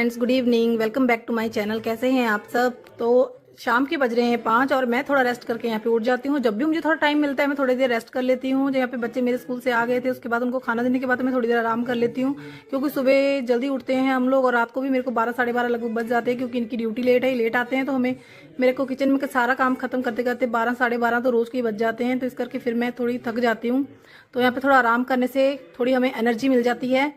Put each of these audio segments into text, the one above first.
Friends, good evening. Welcome back to my channel. कैसे हैं आप सब। तो शाम के बज रहे हैं 5 और मैं थोड़ा रेस्ट करके यहाँ पे उठ जाती हूँ। जब भी मुझे थोड़ा टाइम मिलता है मैं थोड़ी देर रेस्ट कर लेती हूँ। जो यहाँ पे बच्चे मेरे स्कूल से आ गए थे उसके बाद उनको खाना देने के बाद मैं थोड़ी देर आराम कर लेती हूँ, क्योंकि सुबह जल्दी उठते हैं हम लोग और रात को भी मेरे को 12 साढ़े 12 लगभग बज जाते हैं, क्योंकि इनकी ड्यूटी लेट है, लेट आते हैं। तो हमें मेरे को किचन में सारा काम खत्म करते करते 12 साढ़े 12 तो रोज़ के ही बज जाते हैं। तो इस करके फिर मैं थोड़ी थक जाती हूँ। तो यहाँ पे थोड़ा आराम करने से थोड़ी हमें एनर्जी मिल जाती है।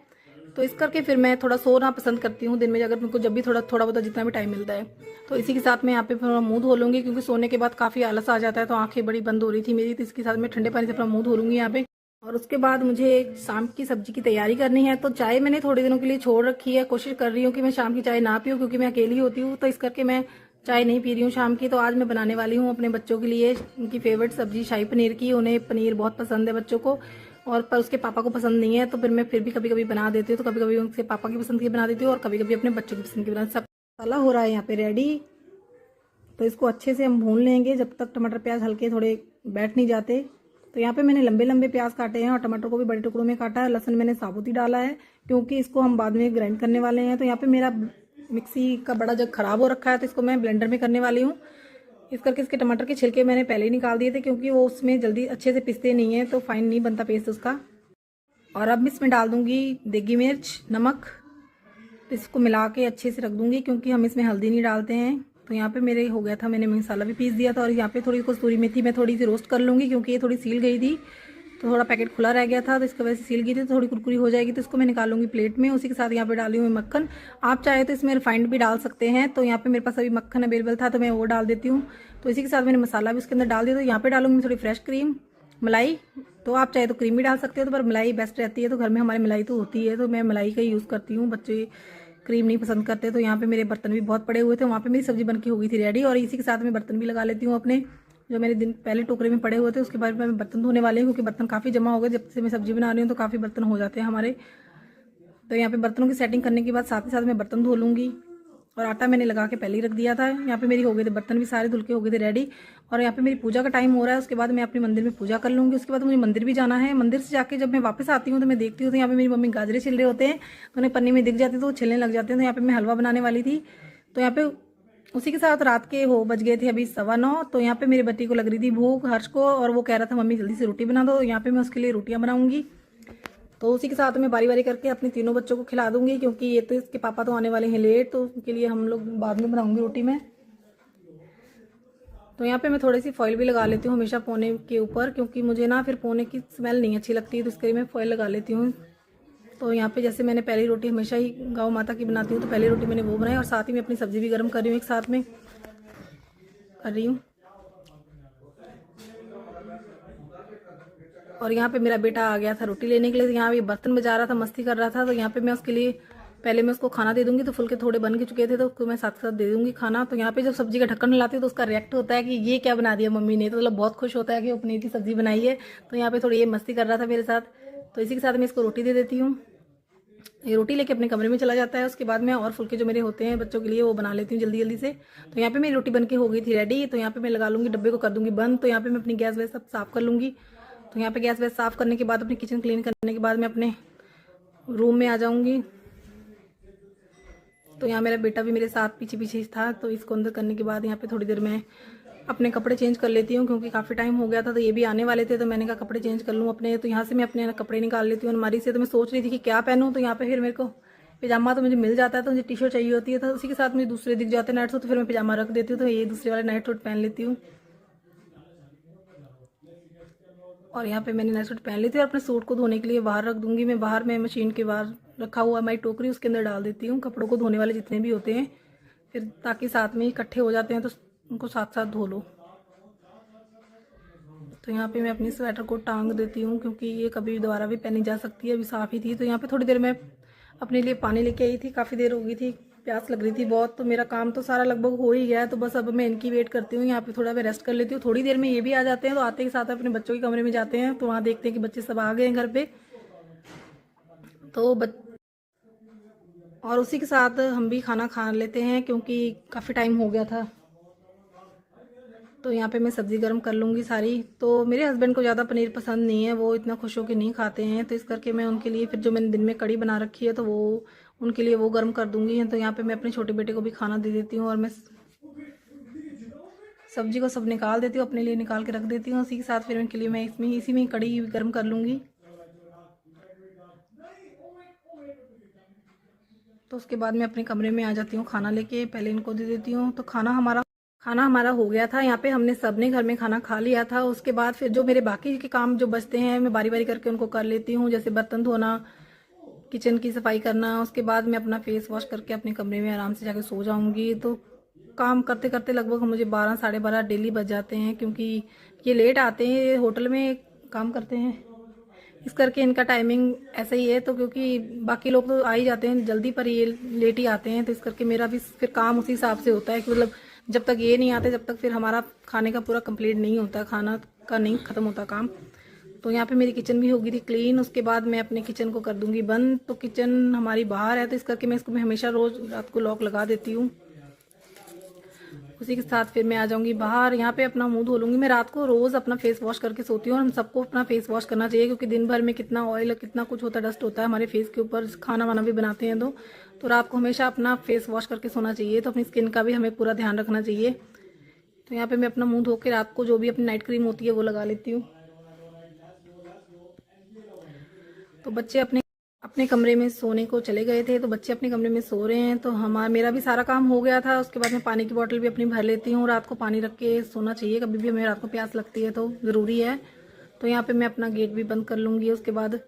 तो इस करके फिर मैं थोड़ा सोना पसंद करती हूँ दिन में, अगर मुझको जब भी थोड़ा बहुत जितना भी टाइम मिलता है। तो इसी के साथ मैं यहाँ पे थोड़ा मुंह धो लूँगी, क्योंकि सोने के बाद काफ़ी आलस आ जाता है, तो आंखें बड़ी बंद हो रही थी मेरी। तो इसके साथ मैं ठंडे पानी से अपना मुंह धो लूँगी यहाँ पे। और उसके बाद मुझे शाम की सब्जी की तैयारी करनी है। तो चाय मैंने थोड़े दिनों के लिए छोड़ रखी है। कोशिश कर रही हूँ कि मैं शाम की चाय ना पीऊँ, क्योंकि मैं अकेली होती हूँ। तो इस करके मैं चाय नहीं पी रही हूँ शाम की। तो आज मैं बनाने वाली हूँ अपने बच्चों के लिए उनकी फेवरेट सब्जी शाही पनीर की। उन्हें पनीर बहुत पसंद है बच्चों को, और पर उसके पापा को पसंद नहीं है। तो फिर मैं फिर भी कभी कभी बना देती हूँ। तो कभी कभी उनके पापा की पसंद की बना देती हूँ और कभी कभी अपने बच्चों की पसंद की बना। सब मसाला हो रहा है यहाँ पे रेडी। तो इसको अच्छे से हम भून लेंगे जब तक टमाटर प्याज हल्के थोड़े बैठ नहीं जाते। तो यहाँ पे मैंने लंबे लंबे प्याज काटे हैं और टमाटर को भी बड़े टुकड़ों में काटा है। लहसुन मैंने साबुत ही डाला है, क्योंकि इसको हम बाद में ग्राइंड करने वाले हैं। तो यहाँ पे मेरा मिक्सी का बड़ा जग खराब हो रखा है, तो इसको मैं ब्लेंडर में करने वाली हूँ। इस करके इसके टमाटर के छिलके मैंने पहले ही निकाल दिए थे, क्योंकि वो उसमें जल्दी अच्छे से पिसते नहीं है, तो फाइन नहीं बनता पेस्ट उसका। और अब इसमें डाल दूंगी देगी मिर्च, नमक। तो इसको मिला के अच्छे से रख दूंगी, क्योंकि हम इसमें हल्दी नहीं डालते हैं। तो यहाँ पे मेरे हो गया था, मैंने मसाला भी पीस दिया था। और यहाँ पे थोड़ी कसूरी मेथी मैं थोड़ी सी रोस्ट कर लूँगी, क्योंकि ये थोड़ी सील गई थी। तो थोड़ा पैकेट खुला रह गया था, तो इसकी वजह से सील गई थी, तो थोड़ी कुरकुरी हो जाएगी। तो इसको मैं निकालूंगी प्लेट में। उसी के साथ यहाँ पे डाली हुई मक्खन। आप चाहे तो इसमें रिफाइंड भी डाल सकते हैं। तो यहाँ पे मेरे पास अभी मक्खन अवेलेबल था, तो मैं वो डाल देती हूँ। तो इसी के साथ मैंने मसाला भी उसके अंदर डाल दिया। तो यहाँ पे डालूंगी थोड़ी फ्रेश क्रीम, मलाई। तो आप चाहे तो क्रीम भी डाल सकते हो, तो पर मलाई बेस्ट रहती है। तो घर में हमारे मलाई तो होती है, तो मैं मलाई का ही यूज़ करती हूँ। बच्चे क्रीम नहीं पसंद करते। तो यहाँ पे मेरे बर्तन भी बहुत पड़े हुए थे, वहाँ पे मेरी सब्जी बनके हो गई थी रेडी। और इसी के साथ मैं बर्तन भी लगा लेती हूँ अपने, जो मेरे दिन पहले टोकरे में पड़े हुए थे उसके बाद मैं बर्तन धोने वाली हूँ, क्योंकि बर्तन काफ़ी जमा हो गए। जब से मैं सब्जी बना रही हूँ तो काफ़ी बर्तन हो जाते हैं हमारे। तो यहाँ पे बर्तनों की सेटिंग करने के बाद साथ ही साथ मैं बर्तन धो लूँगी। और आटा मैंने लगा के पहले ही रख दिया था। यहाँ पे मेरी हो गए थे बर्तन भी सारे धुल के हो गए थे रेडी। और यहाँ पे मेरी पूजा का टाइम हो रहा है। उसके बाद मैं अपने मंदिर में पूजा कर लूँगी। उसके बाद मुझे मंदिर भी जाना है। मंदिर से जाके जब मैं वापस आती हूँ तो मैं देखती हूँ तो यहाँ पे मेरी मम्मी गाजरे छिल रहे होते हैं, तो उन्हें पन्नी में दिख जाती है तो वो छिलने लग जाते हैं। तो यहाँ पे मैं हलवा बनाने वाली थी। तो यहाँ पे उसी के साथ रात के बज गए थे अभी 9:15। तो यहाँ पे मेरे बच्ची को लग रही थी भूख, हर्ष को, और वो कह रहा था मम्मी जल्दी से रोटी बना दो। यहाँ पे मैं उसके लिए रोटियां बनाऊंगी। तो उसी के साथ मैं बारी बारी करके अपने तीनों बच्चों को खिला दूंगी, क्योंकि ये तो इसके पापा तो आने वाले हैं लेट, तो उनके लिए हम लोग बाद में बनाऊंगी रोटी में। तो यहाँ पे मैं थोड़ी सी फॉइल भी लगा लेती हूँ हमेशा पोने के ऊपर, क्योंकि मुझे ना फिर पोने की स्मेल नहीं अच्छी लगती है, तो इसके लिए मैं फॉइल लगा लेती हूँ। तो यहाँ पे जैसे मैंने पहली रोटी हमेशा ही गौ माता की बनाती हूँ, तो पहली रोटी मैंने वो बनाई और साथ ही मैं अपनी सब्जी भी गर्म कर रही हूँ, एक साथ में कर रही हूँ। और यहाँ पे मेरा बेटा आ गया था रोटी लेने के लिए। तो यहाँ पे बर्तन बजा रहा था, मस्ती कर रहा था। तो यहाँ पे मैं उसके लिए पहले मैं उसको खाना दे दूंगी। तो फुलके थोड़े बन के चुके थे, तो उसको मैं साथ साथ दे दूंगी खाना। तो यहाँ पे जब सब्जी का ढक्कन लाती हूँ तो उसका रिएक्ट होता है कि ये क्या बना दिया मम्मी ने। तो मतलब बहुत खुश होता है कि वो पनीर की सब्जी बनाई है। तो यहाँ पे थोड़ी ये मस्ती कर रहा था मेरे साथ। तो इसी के साथ मैं इसको रोटी दे देती हूँ। ये रोटी लेके अपने कमरे में चला जाता है। उसके बाद मैं और फुलके जो मेरे होते हैं बच्चों के लिए वो बना लेती हूँ जल्दी जल्दी से। तो यहाँ पे मेरी रोटी बनके हो गई थी रेडी। तो यहाँ पे मैं लगा लूँगी डब्बे को, कर दूँगी बंद। तो यहाँ पे मैं अपनी गैस वैस सब साफ़ कर लूँगी। तो यहाँ पे गैस वैस साफ़ करने के बाद अपनी किचन क्लीन करने के बाद मैं अपने रूम में आ जाऊँगी। तो यहाँ मेरा बेटा भी मेरे साथ पीछे पीछे था। तो इसको अंदर करने के बाद यहाँ पे थोड़ी देर मैं अपने कपड़े चेंज कर लेती हूँ, क्योंकि काफ़ी टाइम हो गया था। तो ये भी आने वाले थे, तो मैंने कहा कपड़े चेंज कर लूँ अपने। तो यहाँ से मैं अपने कपड़े निकाल लेती हूँ अलमारी से। तो मैं सोच रही थी कि क्या पहनूँ। तो यहाँ पे फिर मेरे को पिजामा तो मुझे मिल जाता है, तो मुझे टी शर्ट चाहिए होती है। तो उसी के साथ मुझे दूसरे दिख जाते हैं नाइट सूट, तो फिर मैं पिजामा रख देती हूँ। तो ये दूसरे वाले नाइट सूट पहन लेती हूँ। और यहाँ पे मैंने नाइट सूट पहन ली थी और अपने सूट को धोने के लिए बाहर रख दूंगी। मैं बाहर में मशीन के बाहर रखा हुआ हमारी टोकरी, उसके अंदर डाल देती हूँ कपड़ों को धोने वाले जितने भी होते हैं, फिर ताकि साथ में ही इकट्ठे हो जाते हैं तो उनको साथ साथ धो लो। तो यहाँ पे मैं अपनी स्वेटर को टांग देती हूँ, क्योंकि ये कभी दोबारा भी पहनी जा सकती है, अभी साफ़ ही थी। तो यहाँ पे थोड़ी देर मैं अपने लिए पानी लेके आई थी, काफ़ी देर हो गई थी, प्यास लग रही थी बहुत। तो मेरा काम तो सारा लगभग हो ही गया है। तो बस अब मैं इनकी वेट करती हूँ। यहाँ पे थोड़ा मैं रेस्ट कर लेती हूँ। थोड़ी देर में ये भी आ जाते हैं, तो आते के साथ अपने बच्चों के कमरे में जाते हैं। तो वहाँ देखते हैं कि बच्चे सब आ गए हैं घर पे। तो और उसी के साथ हम भी खाना खा लेते हैं, क्योंकि काफ़ी टाइम हो गया था। तो यहाँ पे मैं सब्ज़ी गर्म कर लूँगी सारी। तो मेरे हस्बैंड को ज़्यादा पनीर पसंद नहीं है, वो इतना खुश होकर नहीं खाते हैं, तो इस करके मैं उनके लिए फिर जो मैंने दिन में कड़ी बना रखी है तो वो उनके लिए वो गर्म कर दूँगी। तो यहाँ पे मैं अपने छोटे बेटे को भी खाना दे देती हूँ और मैं सब्जी को सब निकाल देती हूँ, अपने लिए निकाल के रख देती हूँ। उसी के साथ फिर उनके लिए मैं इसी में कड़ी गर्म कर लूँगी। तो उसके बाद मैं अपने कमरे में आ जाती हूँ खाना लेके, पहले इनको दे देती हूँ। तो खाना हमारा हो गया था। यहाँ पे हमने सबने घर में खाना खा लिया था। उसके बाद फिर जो मेरे बाकी के काम जो बचते हैं मैं बारी बारी करके उनको कर लेती हूँ, जैसे बर्तन धोना, किचन की सफाई करना। उसके बाद मैं अपना फेस वॉश करके अपने कमरे में आराम से जाके सो जाऊँगी। तो काम करते करते लगभग मुझे 12 साढ़े 12 डेली बज जाते हैं, क्योंकि ये लेट आते हैं, ये होटल में काम करते हैं, इस करके इनका टाइमिंग ऐसा ही है। तो क्योंकि बाकी लोग तो आ ही जाते हैं जल्दी, पर ये लेट ही आते हैं, तो इस करके मेरा भी फिर काम उसी हिसाब से होता है कि मतलब जब तक ये नहीं आते जब तक फिर हमारा खाने का पूरा कंप्लीट नहीं होता, खाना का नहीं ख़त्म होता काम। तो यहाँ पे मेरी किचन भी होगी थी क्लीन। उसके बाद मैं अपने किचन को कर दूंगी बंद। तो किचन हमारी बाहर है, तो इस करके मैं इसको हमेशा रोज़ रात को लॉक लगा देती हूँ। उसी के साथ फिर मैं आ जाऊंगी बाहर, यहाँ पे अपना मुंह धो लूंगी। मैं रात को रोज़ अपना फेस वॉश करके सोती हूँ, और हम सबको अपना फेस वॉश करना चाहिए, क्योंकि दिन भर में कितना ऑयल कितना कुछ होता है, डस्ट होता है हमारे फेस के ऊपर, खाना वाना भी बनाते हैं तो रात को हमेशा अपना फेस वॉश करके सोना चाहिए। तो अपनी स्किन का भी हमें पूरा ध्यान रखना चाहिए। तो यहाँ पे मैं अपना मुंह धो के रात को जो भी अपनी नाइट क्रीम होती है वो लगा लेती हूँ। तो बच्चे अपने अपने कमरे में सोने को चले गए थे, तो बच्चे अपने कमरे में सो रहे हैं। तो मेरा भी सारा काम हो गया था। उसके बाद मैं पानी की बोतल भी अपनी भर लेती हूँ। रात को पानी रख के सोना चाहिए, कभी भी हमें रात को प्यास लगती है तो ज़रूरी है। तो यहाँ पे मैं अपना गेट भी बंद कर लूँगी। उसके बाद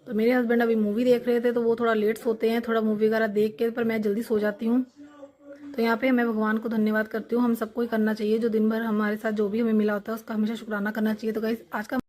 तो मेरे हस्बैंड अभी मूवी देख रहे थे, तो वो थोड़ा लेट सोते हैं, थोड़ा मूवी वगैरह देख के, पर मैं जल्दी सो जाती हूँ। तो यहाँ पे मैं भगवान को धन्यवाद करती हूँ। हम सबको ही करना चाहिए, जो दिन भर हमारे साथ जो भी हमें मिला होता है उसका हमेशा शुक्राना करना चाहिए। तो गाइस आज का